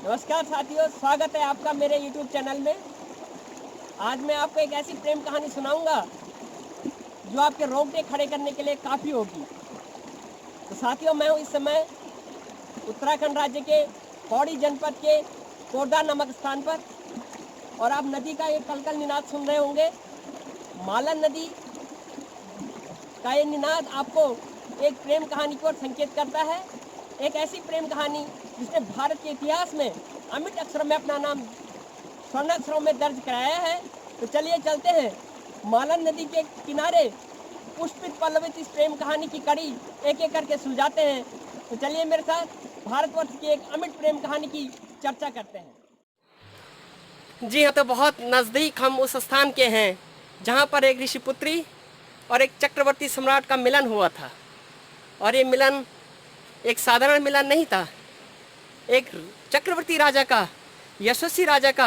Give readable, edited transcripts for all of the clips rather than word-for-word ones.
नमस्कार साथियों, स्वागत है आपका मेरे YouTube चैनल में। आज मैं आपको एक ऐसी प्रेम कहानी सुनाऊंगा जो आपके रोंगटे खड़े करने के लिए काफ़ी होगी। तो साथियों, मैं हूँ इस समय उत्तराखंड राज्य के पौड़ी जनपद के कोरदा नामक स्थान पर, और आप नदी का एक कलकल निनाद सुन रहे होंगे। मालन नदी का ये निनाद आपको एक प्रेम कहानी की ओर संकेत करता है। एक ऐसी प्रेम कहानी जिसने भारत के इतिहास में अमिट अक्षरों में अपना नाम स्वर्ण अक्षरों में दर्ज कराया है। तो चलिए चलते हैं मालन नदी के किनारे पुष्पित पल्लवित इस प्रेम कहानी की कड़ी एक एक करके सुलझाते हैं। तो चलिए मेरे साथ भारतवर्ष की एक अमिट प्रेम कहानी की चर्चा करते हैं। जी हाँ, तो बहुत नज़दीक हम उस स्थान के हैं जहाँ पर एक ऋषिपुत्री और एक चक्रवर्ती सम्राट का मिलन हुआ था। और ये मिलन एक साधारण मिलन नहीं था। एक चक्रवर्ती राजा का, यशस्वी राजा का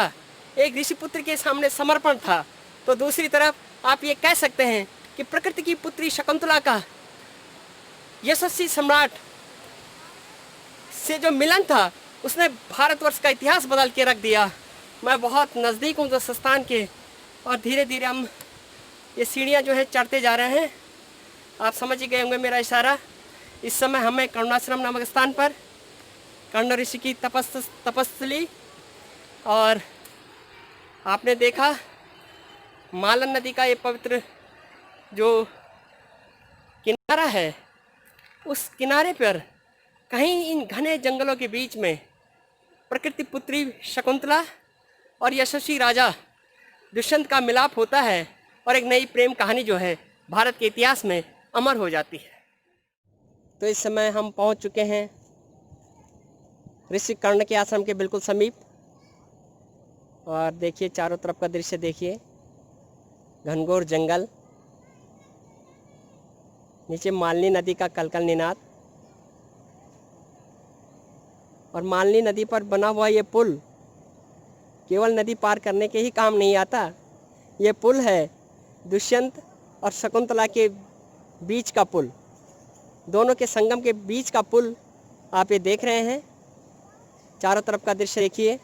एक ऋषिपुत्र के सामने समर्पण था। तो दूसरी तरफ आप ये कह सकते हैं कि प्रकृति की पुत्री शकुंतला का यशस्वी सम्राट से जो मिलन था उसने भारतवर्ष का इतिहास बदल के रख दिया। मैं बहुत नज़दीक हूँ उस स्थान के, और धीरे धीरे हम ये सीढ़ियाँ जो है चढ़ते जा रहे हैं। आप समझ ही गए होंगे मेरा इशारा। इस समय हमें करुणाश्रम नामक स्थान पर कर्ण ऋषि की तपस्ली, और आपने देखा मालन नदी का ये पवित्र जो किनारा है, उस किनारे पर कहीं इन घने जंगलों के बीच में प्रकृति पुत्री शकुंतला और यशस्वी राजा दुष्यंत का मिलाप होता है, और एक नई प्रेम कहानी जो है भारत के इतिहास में अमर हो जाती है। तो इस समय हम पहुंच चुके हैं ऋषि कर्ण के आश्रम के बिल्कुल समीप, और देखिए चारों तरफ का दृश्य देखिए। घनघोर जंगल, नीचे मालनी नदी का कलकल निनाद, और मालनी नदी पर बना हुआ ये पुल केवल नदी पार करने के ही काम नहीं आता। ये पुल है दुष्यंत और शकुंतला के बीच का पुल, दोनों के संगम के बीच का पुल आप ये देख रहे हैं। चारों तरफ का दृश्य देखिए।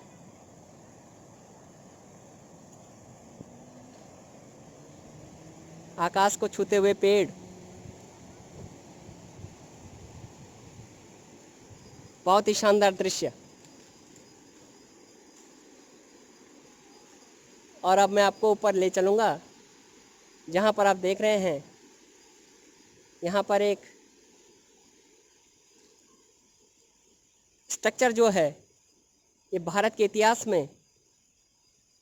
आकाश को छूते हुए पेड़, बहुत ही शानदार दृश्य। और अब मैं आपको ऊपर ले चलूँगा जहाँ पर आप देख रहे हैं। यहाँ पर एक स्ट्रक्चर जो है ये भारत के इतिहास में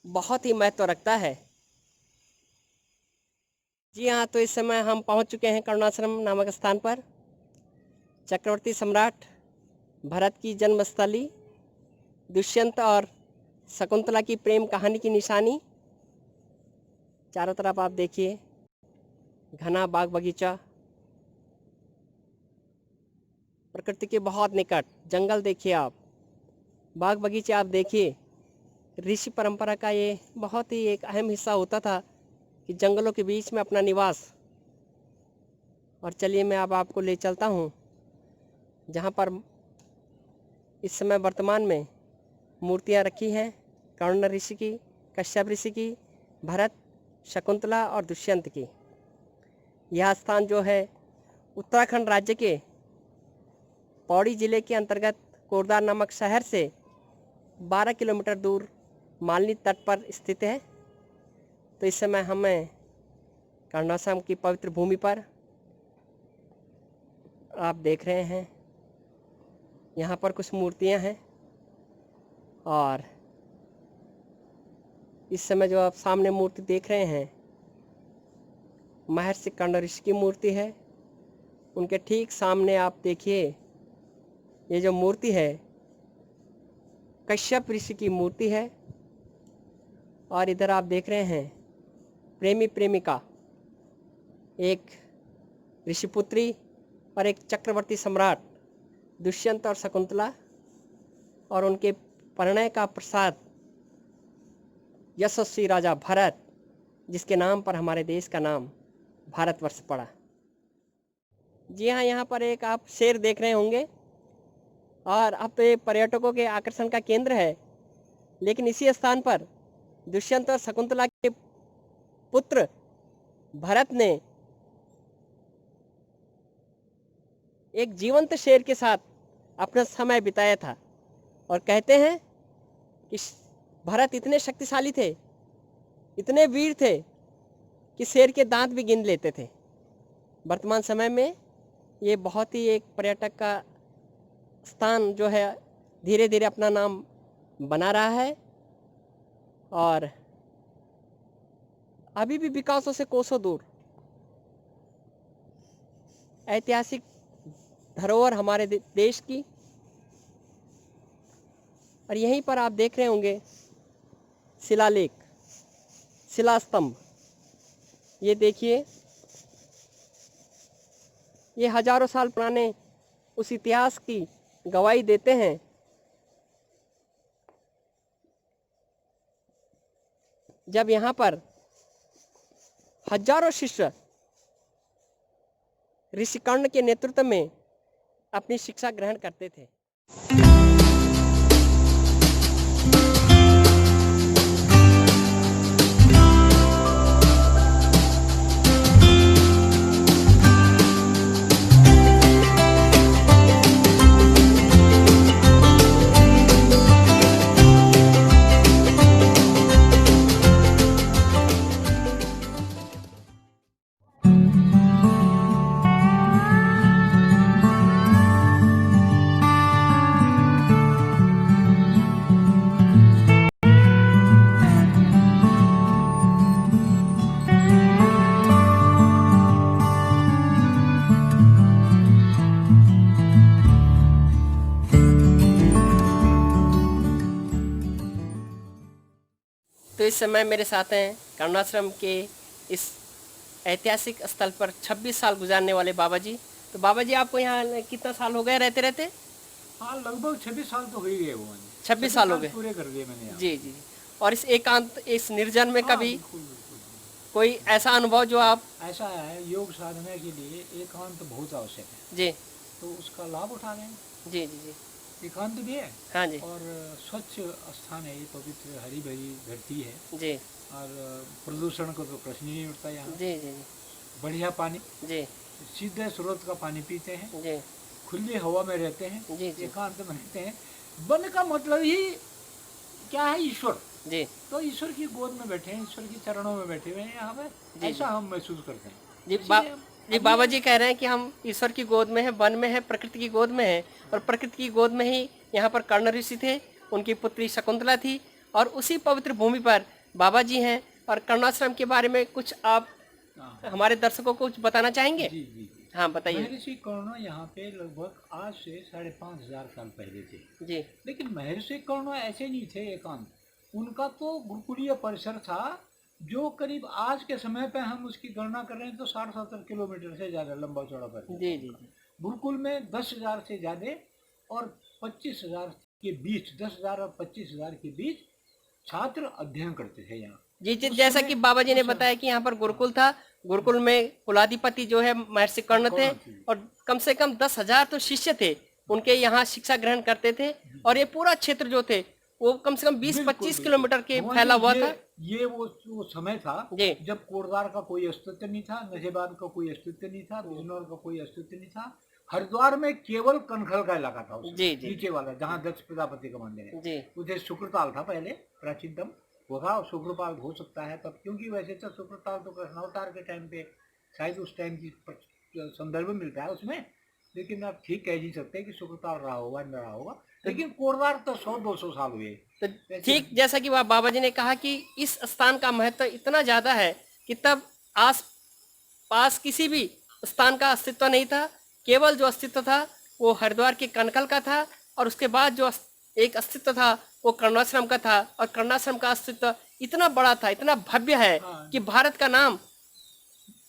बहुत ही महत्व रखता है। जी हाँ, तो इस समय हम पहुँच चुके हैं करुणाश्रम नामक स्थान पर। चक्रवर्ती सम्राट भरत की जन्मस्थली, दुष्यंत और शकुंतला की प्रेम कहानी की निशानी। चारों तरफ आप देखिए, घना बाग बगीचा, प्रकृति के बहुत निकट जंगल देखिए आप, बाग बगीचे आप देखिए। ऋषि परंपरा का ये बहुत ही एक अहम हिस्सा होता था कि जंगलों के बीच में अपना निवास। और चलिए मैं अब आपको ले चलता हूँ जहाँ पर इस समय वर्तमान में मूर्तियाँ रखी हैं कर्ण ऋषि की, कश्यप ऋषि की, भरत, शकुंतला और दुष्यंत की। यह स्थान जो है उत्तराखंड राज्य के पौड़ी जिले के अंतर्गत कोरदा नामक शहर से 12 किलोमीटर दूर मालनी तट पर स्थित है। तो इस समय हमें करुणाश्रम की पवित्र भूमि पर आप देख रहे हैं, यहाँ पर कुछ मूर्तियाँ हैं। और इस समय जो आप सामने मूर्ति देख रहे हैं, महर्षि कर्ण ऋषि की मूर्ति है। उनके ठीक सामने आप देखिए, ये जो मूर्ति है कश्यप ऋषि की मूर्ति है। और इधर आप देख रहे हैं प्रेमी प्रेमिका, एक ऋषिपुत्री और एक चक्रवर्ती सम्राट दुष्यंत और शकुंतला, और उनके परिणय का प्रसाद यशस्वी राजा भरत, जिसके नाम पर हमारे देश का नाम भारतवर्ष पड़ा। जी हाँ, यहाँ पर एक आप शेर देख रहे होंगे। और अब तो ये पर्यटकों के आकर्षण का केंद्र है। लेकिन इसी स्थान पर दुष्यंत और शकुंतला के पुत्र भरत ने एक जीवंत शेर के साथ अपना समय बिताया था। और कहते हैं कि भरत इतने शक्तिशाली थे, इतने वीर थे कि शेर के दांत भी गिन लेते थे। वर्तमान समय में ये बहुत ही एक पर्यटक का स्थान जो है धीरे धीरे अपना नाम बना रहा है और अभी भी विकासों से कोसों दूर ऐतिहासिक धरोहर हमारे देश की। और यहीं पर आप देख रहे होंगे शिलालेख, शिलास्तंभ। ये देखिए, ये हजारों साल पुराने उस इतिहास की गवाही देते हैं। जब यहाँ पर हजारों शिष्य ऋषिकर्ण के नेतृत्व में अपनी शिक्षा ग्रहण करते थे। तो इस समय मेरे साथ हैं करुणाश्रम के इस ऐतिहासिक स्थल पर 26 साल गुजारने वाले बाबा जी। तो बाबा जी, आपको यहाँ कितना साल हो गए रहते रहते? हाँ, लगभग 26 साल तो हो ही गए वो। 26 साल हो गए पूरे कर दिए मैंने यहाँ। जी जी। और इस एकांत, इस निर्जन में हाँ, कभी बिल्कुल, बिल्कुल। कोई ऐसा अनुभव जो आप? ऐसा है, योग साधना के लिए एकांत बहुत आवश्यक है जी, तो उसका लाभ उठा रहे हैं। जी जी जी। एकांत भी है हाँ जी और स्वच्छ स्थान है, ये पवित्र हरी भरी धरती है जी और प्रदूषण का तो प्रश्न ही नहीं उठता यहाँ। जी जी बढ़िया पानी, जी सीधे स्रोत का पानी पीते हैं, जी खुली हवा में रहते हैं, जी जी एकांत में रहते हैं। वन का मतलब ही क्या है? ईश्वर। जी तो ईश्वर की गोद में बैठे हैं, ईश्वर के चरणों में बैठे हुए हैं यहाँ पे, जी, ऐसा हम महसूस करते हैं। जी। इसीलिए बाबा जी कह रहे हैं कि हम ईश्वर की गोद में है, वन में है, प्रकृति की गोद में है। और प्रकृति की गोद में ही यहाँ पर कर्ण ऋषि थे, उनकी पुत्री शकुंतला थी और उसी पवित्र भूमि पर बाबा जी हैं। और करुणाश्रम के बारे में कुछ आप हमारे दर्शकों को कुछ बताना चाहेंगे? जी जी जी। हाँ, बताइए। महर्षि कर्ण यहाँ पे लगभग आज से 5,500 साल पहले थे। जी लेकिन महर्षि कर्ण ऐसे नहीं थे एकांत, उनका तो गुरुकुलीय परिसर था जो करीब आज के समय पे हम उसकी गणना कर रहे हैं तो 60-70 किलोमीटर से ज्यादा लंबा चौड़ा परिसर। जी जी जी गुरुकुल में 10,000 से ज्यादा और 25,000 के बीच, 10,000 और 25,000 के बीच छात्र अध्ययन करते थे यहाँ। जी जी। जैसा कि बाबा जी ने बताया कि यहाँ पर गुरुकुल था, गुरुकुल में कुलाधिपति जो है महर्षि कर्ण थे और कम से कम 10,000 तो शिष्य थे, उनके यहाँ शिक्षा ग्रहण करते थे। और ये पूरा क्षेत्र जो थे वो कम से कम 20-25 किलोमीटर के फैला हुआ था। ये वो समय था जब कोटद्वार का कोई अस्तित्व नहीं था, नशेबाद का कोई अस्तित्व नहीं था, बिजनौर का कोई अस्तित्व नहीं था। हरिद्वार में केवल कनखल का इलाका था नीचे वाला, जहाँ दक्ष प्रजापति का मंदिर है। उधर शुक्रताल था पहले, प्राचीनतम वो था। शुक्रपाल हो सकता है तब, क्योंकि वैसे तो शुक्रताल तो कृष्णावतार के टाइम पे शायद उस टाइम की संदर्भ मिलता है उसमें, लेकिन आप ठीक कह नहीं सकते कि शुक्रताल रहा होगा न रहा होगा। लेकिन कोटद्वार तो 100-200 साल हुए। तो ठीक जैसा कि बाबा जी ने कहा कि इस स्थान का महत्व इतना ज्यादा है कि तब आस पास किसी भी स्थान का अस्तित्व नहीं था, केवल जो अस्तित्व था वो हरिद्वार के कनकल का था। और उसके बाद जो एक अस्तित्व था वो करुणाश्रम का था। और करुणाश्रम का अस्तित्व इतना बड़ा था, इतना भव्य है कि भारत का नाम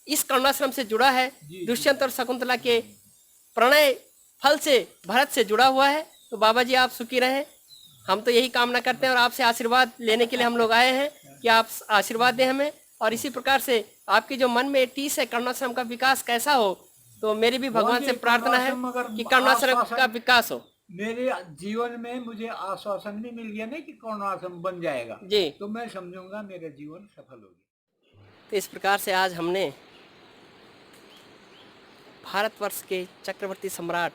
इस करुणाश्रम से जुड़ा है। दुष्यंत और शकुंतला के प्रणय फल से भरत से जुड़ा हुआ है। तो बाबा जी आप सुखी रहें, हम तो यही कामना करते हैं और आपसे आशीर्वाद लेने के लिए हम लोग आए हैं कि आप आशीर्वाद दें हमें। और इसी प्रकार से आपकी जो मन में टीस है करुणाश्रम का विकास कैसा हो, तो मेरी भी भगवान से प्रार्थना है कि करुणाश्रम का विकास हो। मेरे जीवन में मुझे आश्वासन भी मिल गया ना कि करुणाश्रम बन जाएगा जी, तो मैं समझूंगा मेरा जीवन सफल हो गया। तो इस प्रकार से आज हमने भारतवर्ष के चक्रवर्ती सम्राट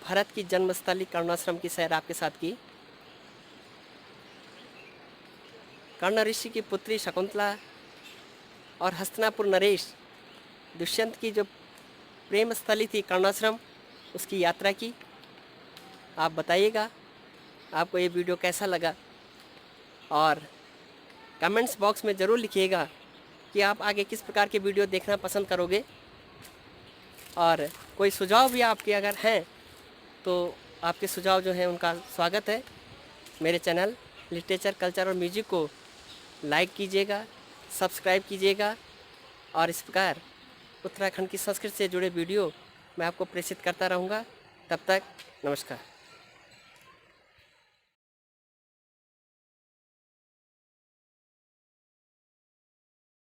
भरत की जन्मस्थली करुणाश्रम की सैर आपके साथ की। कर्ण ऋषि की पुत्री शकुंतला और हस्तिनापुर नरेश दुष्यंत की जो प्रेम स्थली थी करुणाश्रम, उसकी यात्रा की। आप बताइएगा आपको ये वीडियो कैसा लगा, और कमेंट्स बॉक्स में ज़रूर लिखिएगा कि आप आगे किस प्रकार के वीडियो देखना पसंद करोगे। और कोई सुझाव भी आपके अगर हैं तो आपके सुझाव जो हैं उनका स्वागत है। मेरे चैनल लिटरेचर, कल्चर और म्यूजिक को लाइक कीजिएगा, सब्सक्राइब कीजिएगा, और इस प्रकार उत्तराखंड की संस्कृति से जुड़े वीडियो मैं आपको प्रेषित करता रहूँगा। तब तक नमस्कार।